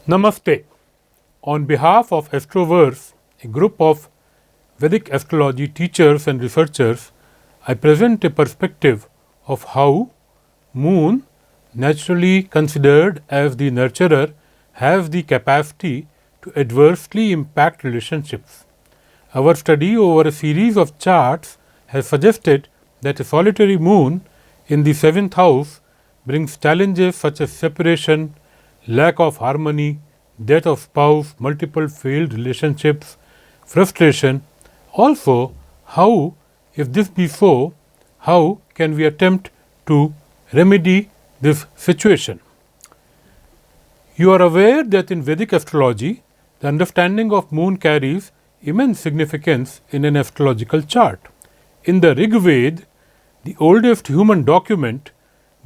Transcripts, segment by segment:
Namaste. On behalf of Astroverse, a group of Vedic Astrology teachers and researchers, I present a perspective of how Moon, naturally considered as the nurturer, has the capacity to adversely impact relationships. Our study over a series of charts has suggested that a solitary moon in the 7th house brings challenges such as separation, lack of harmony, death of spouse, multiple failed relationships, frustration. Also, how, if this be so, how can we attempt to remedy this situation? You are aware that in Vedic astrology, the understanding of moon carries immense significance in an astrological chart. In the Rig Veda, the oldest human document,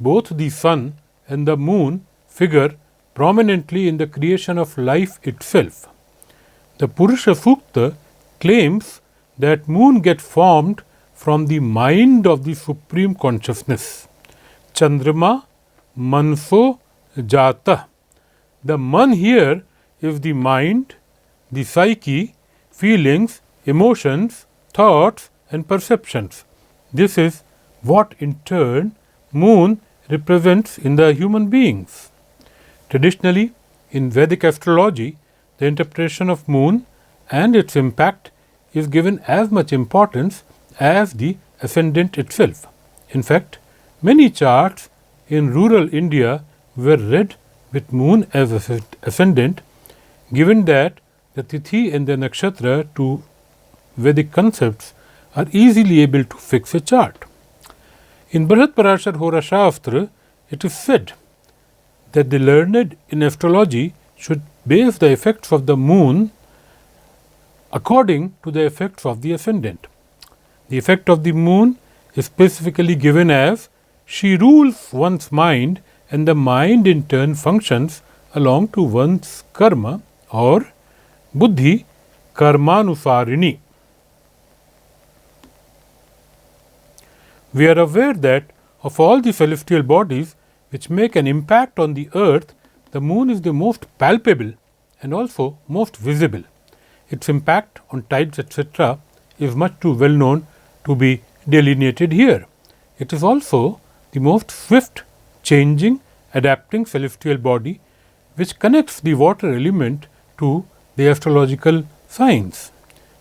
both the sun and the moon figure prominently in the creation of life itself. The Purusha Sukta claims that moon gets formed from the mind of the supreme consciousness. Chandrama Manso Jata. The man here is the mind, the psyche, feelings, emotions, thoughts and perceptions. This is what in turn moon represents in the human beings. Traditionally, in Vedic astrology, the interpretation of moon and its impact is given as much importance as the ascendant itself. In fact, many charts in rural India were read with moon as ascendant, given that the Tithi and the Nakshatra, two Vedic concepts, are easily able to fix a chart. In Brihat Parashar Hora Shastra, it is said that the learned in astrology should base the effects of the moon according to the effects of the ascendant. The effect of the moon is specifically given as she rules one's mind and the mind in turn functions along to one's karma or buddhi karmanusarini. We are aware that of all the celestial bodies which make an impact on the earth, the moon is the most palpable and also most visible. Its impact on tides etc. is much too well known to be delineated here. It is also the most swift, changing, adapting celestial body which connects the water element to the astrological signs,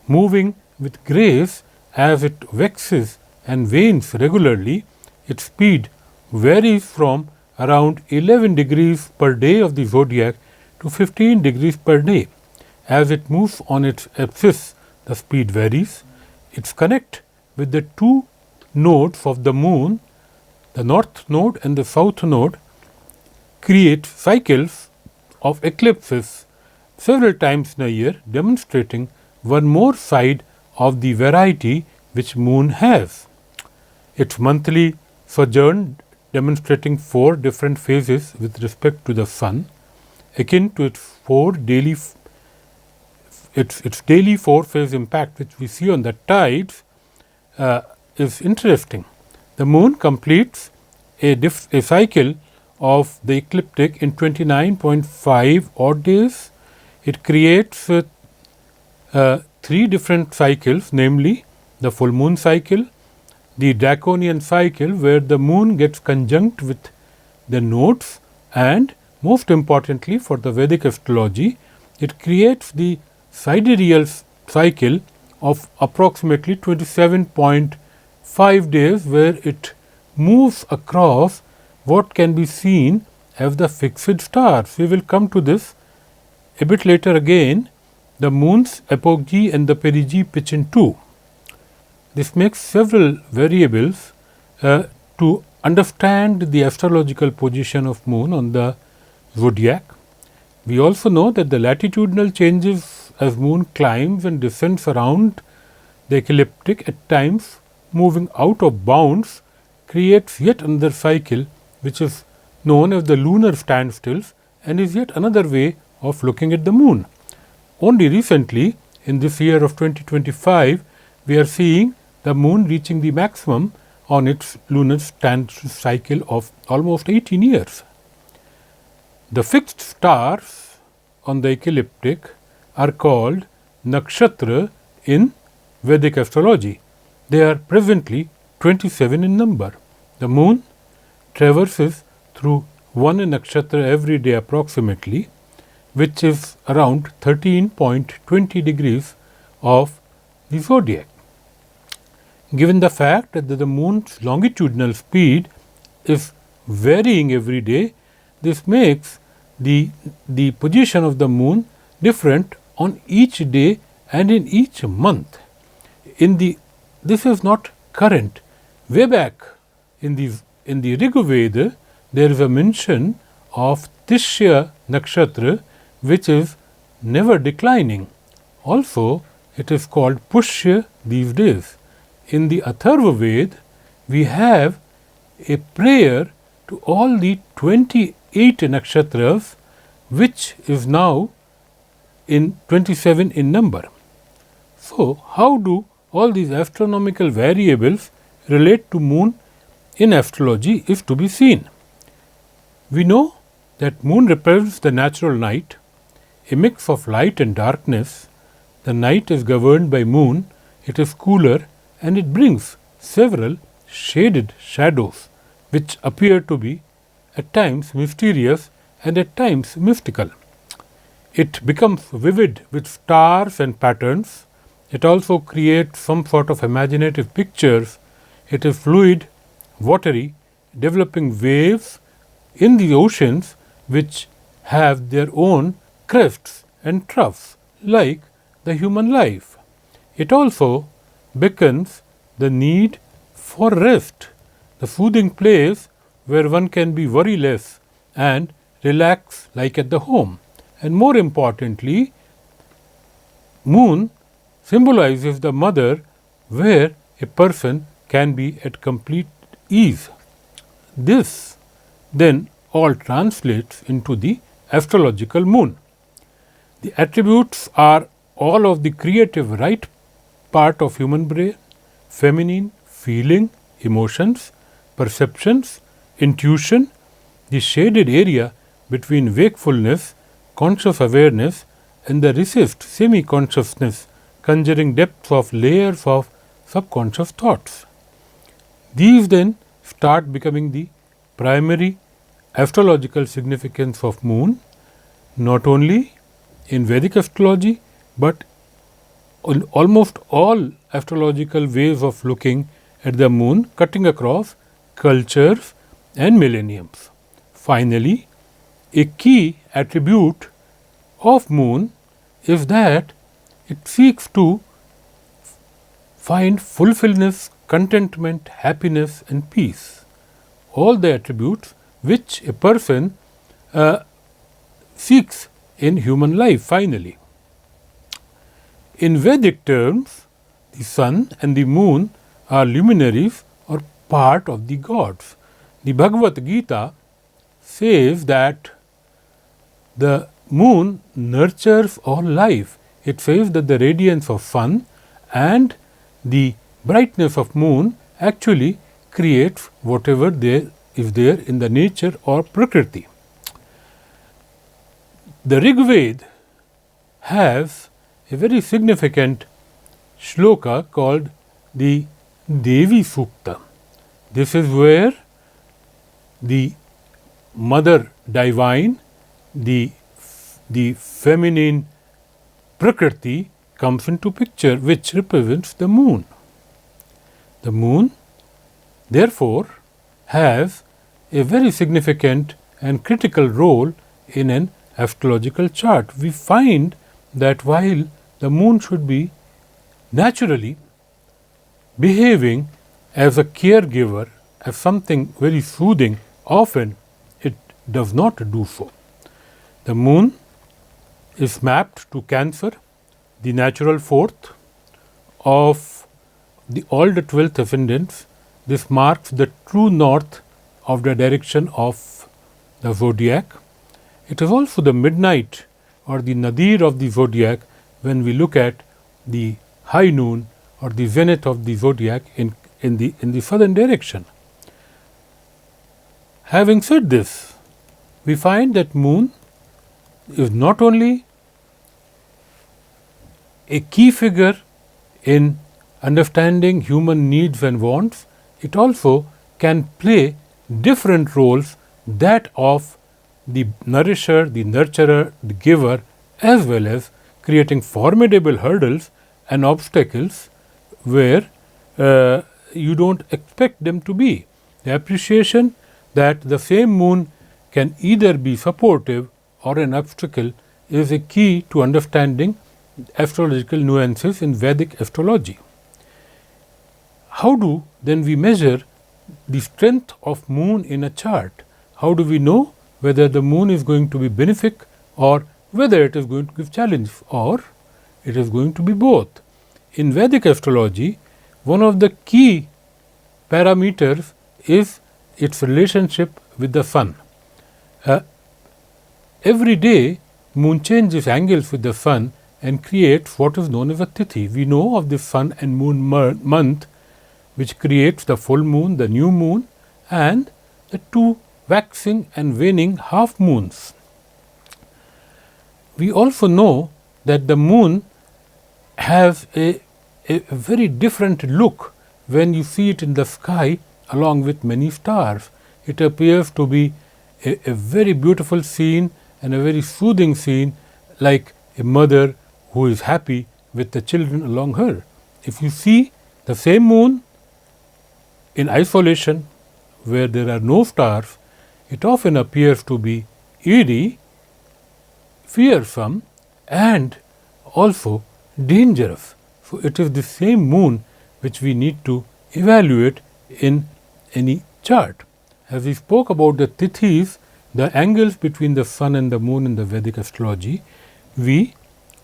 moving with grace as it waxes and wanes regularly. Its speed varies from around 11 degrees per day of the zodiac to 15 degrees per day. As it moves on its axis, the speed varies. Its connect with the two nodes of the moon, the north node and the south node, create cycles of eclipses several times in a year, demonstrating one more side of the variety which moon has. Its monthly sojourn demonstrating 4 different phases with respect to the sun, akin to its daily 4-phase impact which we see on the tides, is interesting. The moon completes a cycle of the ecliptic in 29.5 odd days. It creates 3 different cycles, namely the full moon cycle, the draconian cycle where the moon gets conjunct with the nodes, and most importantly for the Vedic astrology, it creates the sidereal cycle of approximately 27.5 days where it moves across what can be seen as the fixed stars. We will come to this a bit later again. The moon's apogee and the perigee pitch in 2. This makes several variables to understand the astrological position of moon on the zodiac. We also know that the latitudinal changes as moon climbs and descends around the ecliptic, at times moving out of bounds, creates yet another cycle which is known as the lunar standstills and is yet another way of looking at the moon. Only recently, in this year of 2025, we are seeing the moon reaching the maximum on its lunar standstill cycle of almost 18 years. The fixed stars on the ecliptic are called Nakshatra in Vedic astrology. They are presently 27 in number. The moon traverses through one nakshatra every day approximately, which is around 13.20 degrees of the zodiac. Given the fact that the moon's longitudinal speed is varying every day, this makes the position of the moon different on each day and in each month. This is not current. Way back in the Rig Veda, there is a mention of Tishya Nakshatra, which is never declining. Also, it is called Pushya these days. In the Atharva Ved, we have a prayer to all the 28 nakshatras, which is now in 27 in number. So, how do all these astronomical variables relate to moon in astrology is to be seen. We know that moon represents the natural night, a mix of light and darkness. The night is governed by moon, it is cooler and it brings several shaded shadows which appear to be at times mysterious and at times mystical. It becomes vivid with stars and patterns. It also creates some sort of imaginative pictures. It is fluid, watery, developing waves in the oceans which have their own crests and troughs like the human life. It also beckons the need for rest, the soothing place where one can be worryless and relax like at the home. And more importantly, moon symbolizes the mother where a person can be at complete ease. This then all translates into the astrological moon. The attributes are all of the creative right part of human brain, feminine, feeling, emotions, perceptions, intuition, the shaded area between wakefulness, conscious awareness and the recessed semi-consciousness, conjuring depths of layers of subconscious thoughts. These then start becoming the primary astrological significance of moon, not only in Vedic astrology, but in almost all astrological ways of looking at the moon, cutting across cultures and millenniums. Finally, a key attribute of moon is that it seeks to find fulfillment, contentment, happiness and peace. All the attributes which a person seeks in human life finally. In Vedic terms, the sun and the moon are luminaries or part of the gods. The Bhagavad Gita says that the moon nurtures all life. It says that the radiance of sun and the brightness of moon actually creates whatever there is there in the nature or prakriti. The Rig Veda has a very significant shloka called the Devi Sukta. This is where the mother divine, the feminine prakriti comes into picture, which represents the moon. The moon therefore has a very significant and critical role in an astrological chart. We find that while the moon should be naturally behaving as a caregiver, as something very soothing, often it does not do so. The moon is mapped to Cancer, the natural fourth of all the 12th ascendants. This marks the true north of the direction of the zodiac. It is also the midnight or the nadir of the zodiac when we look at the high noon or the zenith of the zodiac in the southern direction. Having said this, we find that moon is not only a key figure in understanding human needs and wants, it also can play different roles, that of the nourisher, the nurturer, the giver, as well as creating formidable hurdles and obstacles where you don't expect them to be. The appreciation that the same moon can either be supportive or an obstacle is a key to understanding astrological nuances in Vedic astrology. How do then we measure the strength of moon in a chart? How do we know whether the moon is going to be benefic or whether it is going to give challenge, or it is going to be both? In Vedic astrology, one of the key parameters is its relationship with the sun. Every day, moon changes angles with the sun and creates what is known as a tithi. We know of the sun and moon month, which creates the full moon, the new moon, and the two waxing and waning half moons. We also know that the moon has a very different look when you see it in the sky along with many stars. It appears to be a very beautiful scene and a very soothing scene, like a mother who is happy with the children along her. If you see the same moon in isolation where there are no stars, it often appears to be eerie, fearsome, and also dangerous. So, it is the same moon which we need to evaluate in any chart. As we spoke about the tithis, the angles between the sun and the moon in the Vedic astrology, we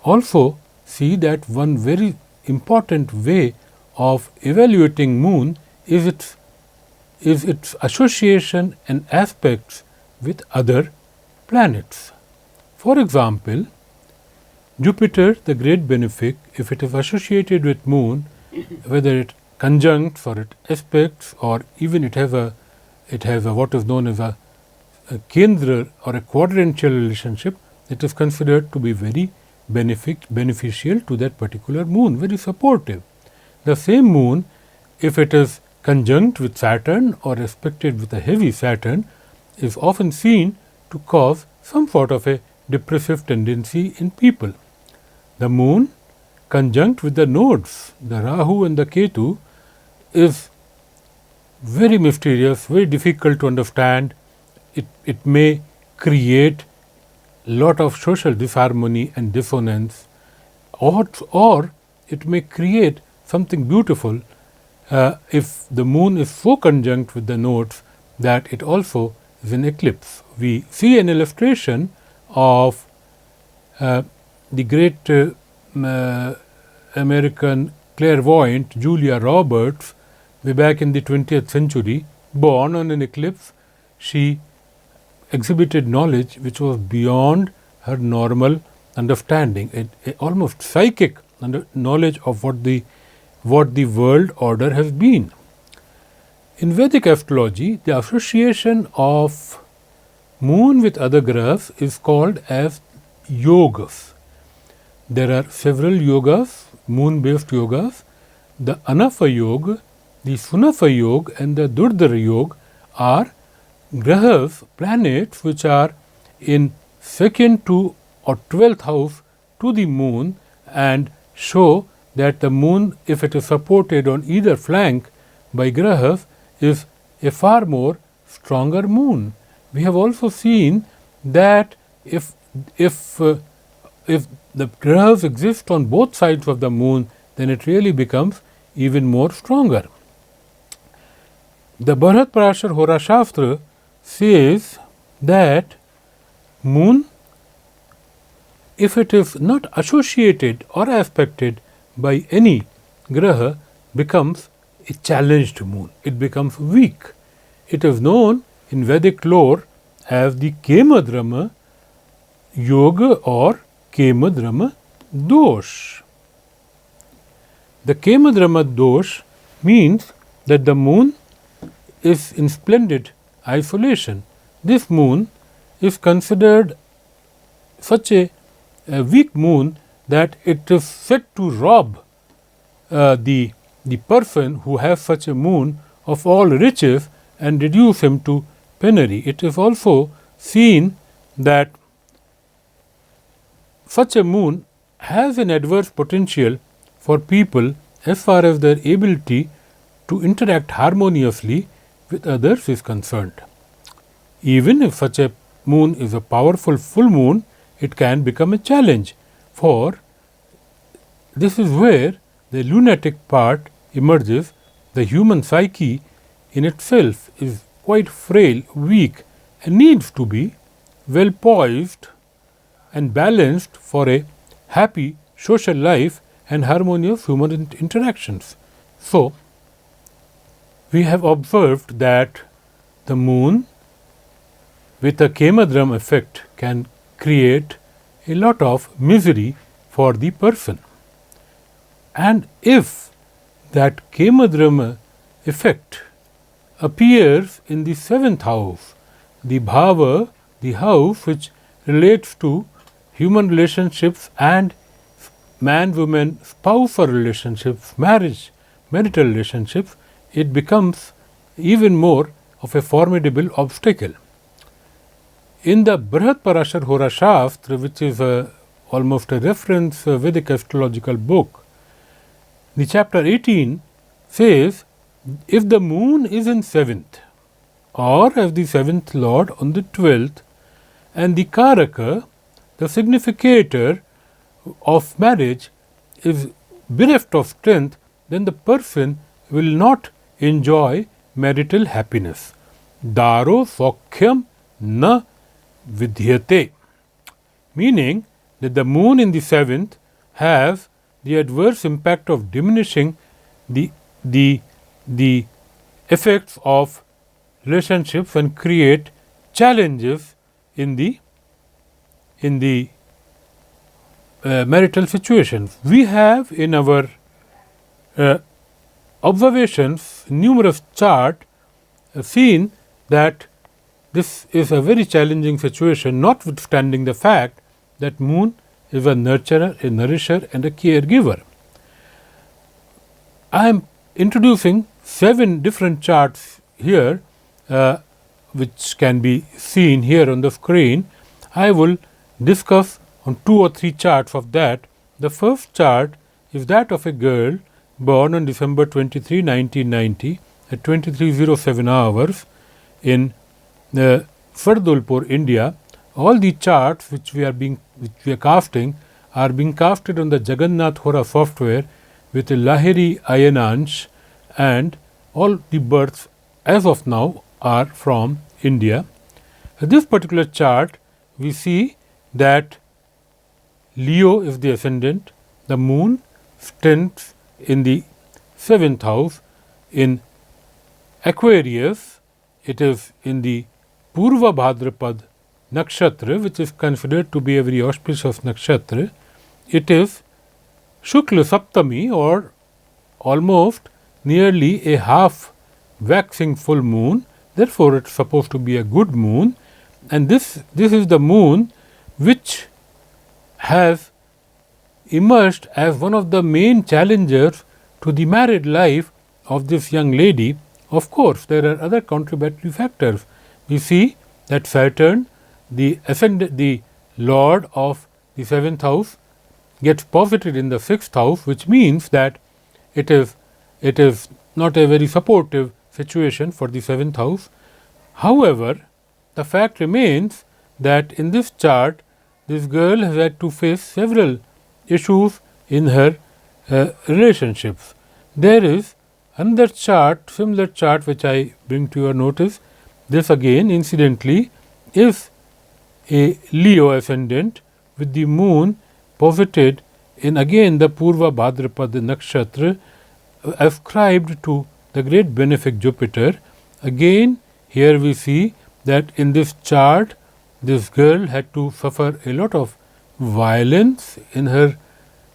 also see that one very important way of evaluating moon is its association and aspects with other planets. For example, Jupiter, the great benefic, if it is associated with moon, whether it conjuncts or it aspects, or even it has a what is known as a kendra or a quadrantial relationship, it is considered to be very beneficial to that particular moon, very supportive. The same moon, if it is conjunct with Saturn or aspected with a heavy Saturn, is often seen to cause some sort of a depressive tendency in people. The moon conjunct with the nodes, the Rahu and the Ketu, is very mysterious, very difficult to understand. It may create lot of social disharmony and dissonance, or it may create something beautiful if the moon is so conjunct with the nodes that it also is an eclipse. We see an illustration of the great American clairvoyant Julia Roberts, way back in the 20th century, born on an eclipse. She exhibited knowledge which was beyond her normal understanding, a almost psychic knowledge of what the world order has been. In Vedic astrology, the association of moon with other graphs is called as yogas. There are several yogas, moon-based yogas. The Anafa Yoga, the Sunafa Yoga, and the Durdara Yoga are grahas, planets, which are in second to or 12th house to the moon, and show that the moon, if it is supported on either flank by grahas, is a far more stronger moon. We have also seen that if the grahas exist on both sides of the moon, then it really becomes even more stronger. The Bharat Parashar Hora Shastra says that moon, if it is not associated or aspected by any graha, becomes a challenged moon. It becomes weak. It is known in Vedic lore as the Kemadrama Yoga or Kemadrama Dosh. The Kemadrama Dosh means that the moon is in splendid isolation. This moon is considered such a weak moon that it is said to rob the person who has such a moon of all riches and reduce him to penury. It is also seen that such a moon has an adverse potential for people as far as their ability to interact harmoniously with others is concerned. Even if such a moon is a powerful full moon, it can become a challenge, for this is where the lunatic part emerges. The human psyche in itself is quite frail, weak, and needs to be well poised and balanced for a happy social life and harmonious human interactions. So, we have observed that the moon with a Kemadram effect can create a lot of misery for the person. And if that Kemadram effect appears in the 7th house, the bhava, the house which relates to human relationships and man-woman spousal relationships, marriage, marital relationships, it becomes even more of a formidable obstacle. In the Brihat Parashar Hora Shastra, which is almost a reference Vedic astrological book, the chapter 18 says, if the moon is in 7th or as the 7th lord on the 12th and the Karaka, the significator of marriage, is bereft of strength, then the person will not enjoy marital happiness. Daro Sokhyam na Vidyate, meaning that the moon in the 7th has the adverse impact of diminishing the effects of relationships and create challenges in the marital situations. We have in our observations numerous charts seen that this is a very challenging situation, notwithstanding the fact that moon is a nurturer, a nourisher and a caregiver. I am introducing 7 different charts here which can be seen here on the screen. I will discuss on 2 or 3 charts of that. The first chart is that of a girl born on December 23, 1990 at 23:07 hours in Fardulpur, India. All the charts which we are casting are being casted on the Jagannath Hora software with a Lahiri Ayanansh, and all the births as of now are from India. This particular chart, we see that Leo is the ascendant, the moon stands in the 7th house. In Aquarius, it is in the Purva Bhadrapad Nakshatra, which is considered to be a very auspicious nakshatra. It is Shukla Saptami, or almost nearly a half waxing full moon. Therefore, it is supposed to be a good moon, and this is the moon which has emerged as one of the main challengers to the married life of this young lady. Of course, there are other contributory factors. We see that Saturn, the lord of the 7th house, gets posited in the 6th house, which means that it is not a very supportive situation for the 7th house. However, the fact remains that in this chart, this girl has had to face several issues in her relationships. There is another chart, similar chart, which I bring to your notice. This again, incidentally, is a Leo ascendant with the moon posited in again the Purva Bhadrapad Nakshatra, ascribed to the great benefic Jupiter. Again, here we see that in this chart, this girl had to suffer a lot of violence in her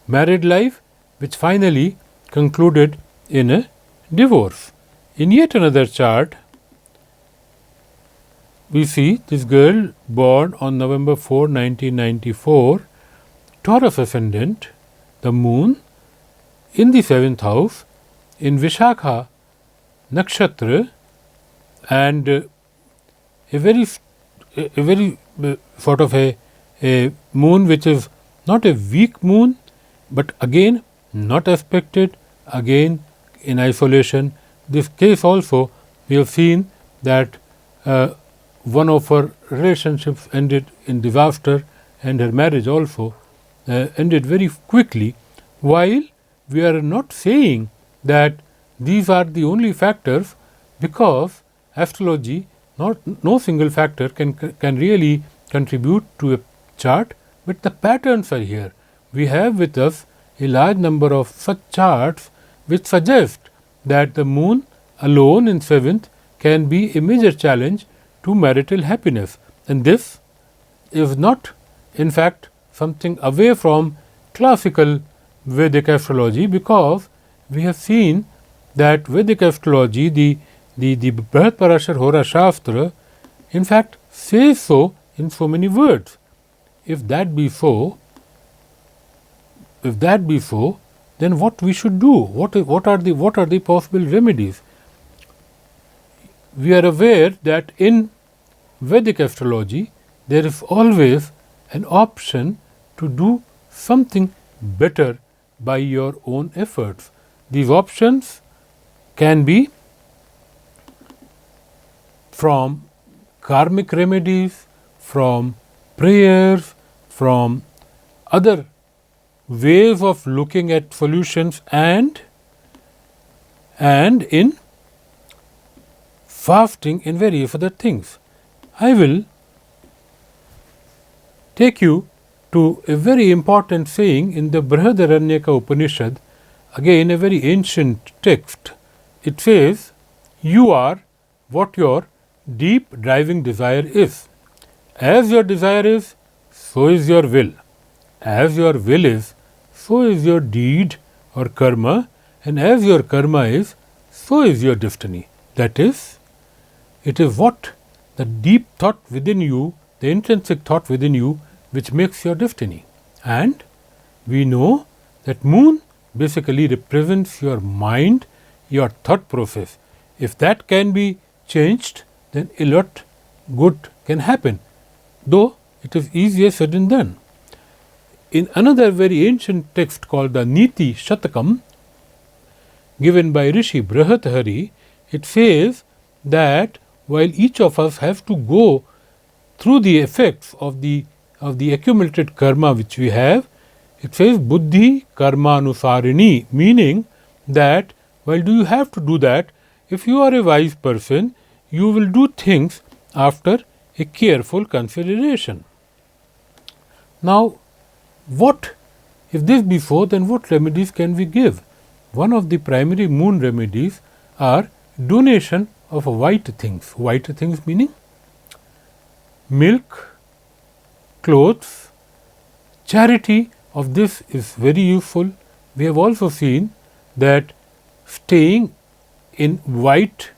married life, which finally concluded in a divorce. In yet another chart, we see this girl born on November 4, 1994, Taurus ascendant, the moon in the 7th house, in Vishakha Nakshatra, and a very sort of a moon which is not a weak moon, but again not aspected, again in isolation. This case also, we have seen that one of her relationships ended in disaster, and her marriage also ended very quickly, while we are not saying that these are the only factors, because astrology, no single factor can really contribute to a chart, but the patterns are here. We have with us a large number of such charts which suggest that the moon alone in 7th can be a major challenge to marital happiness, and this is not in fact something away from classical Vedic astrology, because we have seen that Vedic astrology, the Brihat Parashar Hora Shastra, in fact says so in so many words. If that be so, then what we should do? What are the possible remedies? We are aware that in Vedic astrology there is always an option to do something better by your own efforts. These options can be from karmic remedies, from prayers, from other ways of looking at solutions, and in fasting and various other things. I will take you to a very important saying in the Brihadaranyaka Upanishad, again a very ancient text. It says, "You are what your deep driving desire is. As your desire is, so is your will. As your will is, so is your deed or karma, and as your karma is, so is your destiny." That is, it is what the deep thought within you, the intrinsic thought within you, which makes your destiny. And we know that moon basically represents your mind, your thought process. If that can be changed, then a lot good can happen, though it is easier said than done. In another very ancient text called the Niti Shatakam, given by Rishi Brihathari, it says that while each of us has to go through the effects of the accumulated karma which we have, it says buddhi karma anusarini, meaning that while do you have to do that, if you are a wise person, you will do things after a careful consideration. Now, what if this be so, then what remedies can we give? One of the primary moon remedies are donation of white things. White things meaning milk, clothes. Charity of this is very useful. We have also seen that staying in white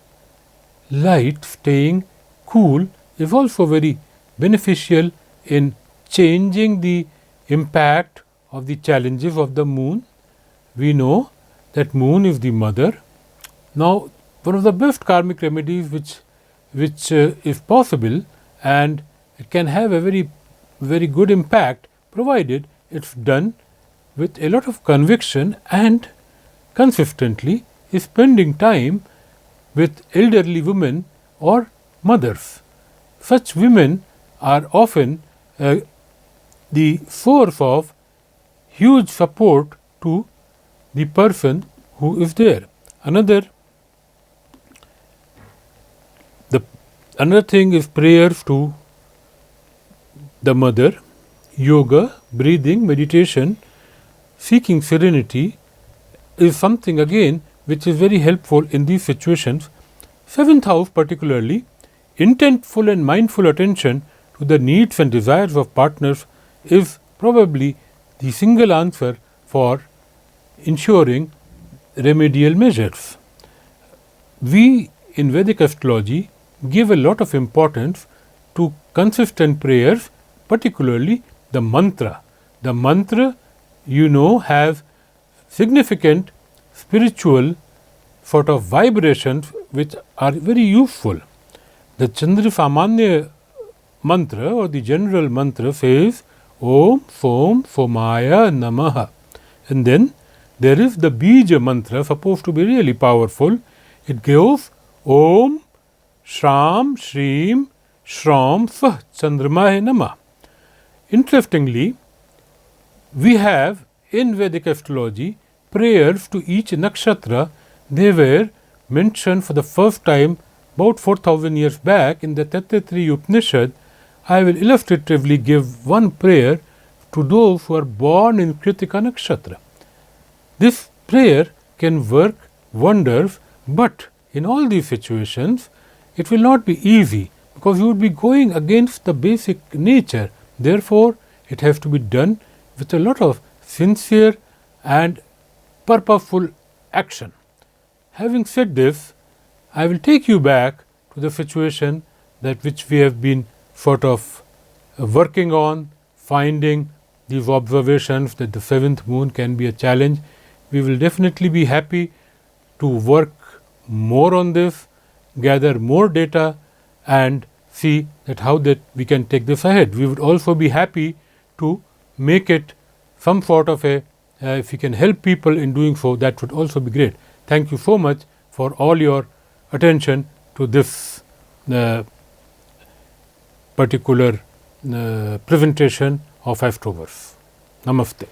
light, staying cool, is also very beneficial in changing the impact of the challenges of the moon. We know that moon is the mother. Now, one of the best karmic remedies which is possible, and it can have a very good impact, provided it's done with a lot of conviction and consistently, is spending time with elderly women or mothers. Such women are often the source of huge support to the person who is there. Another thing is prayers to the mother, yoga, breathing, meditation, seeking serenity is something again which is very helpful in these situations. 7th house particularly, intentful and mindful attention to the needs and desires of partners is probably the single answer for ensuring remedial measures. We in Vedic astrology give a lot of importance consistent prayers, particularly the mantra. The mantra, has significant spiritual sort of vibrations which are very useful. The Chandra Samanya mantra or the general mantra says Om Som Somaya Namaha, and then there is the Bija mantra supposed to be really powerful. It goes Om Shram Shrim Shram Sah Chandramahe Namah. Interestingly, we have in Vedic astrology prayers to each nakshatra. They were mentioned for the first time about 4000 years back in the Taittiriya Upanishad. I will illustratively give one prayer to those who are born in Kritika Nakshatra. This prayer can work wonders, but in all these situations, it will not be easy because you would be going against the basic nature. Therefore, it has to be done with a lot of sincere and purposeful action. Having said this, I will take you back to the situation that which we have been sort of working on, finding these observations that the 7th moon can be a challenge. We will definitely be happy to work more on this, gather more data and see that how that we can take this ahead. We would also be happy to make it some sort of a, if we can help people in doing so, that would also be great. Thank you so much for all your attention to this particular presentation of Astroverse. Namaste.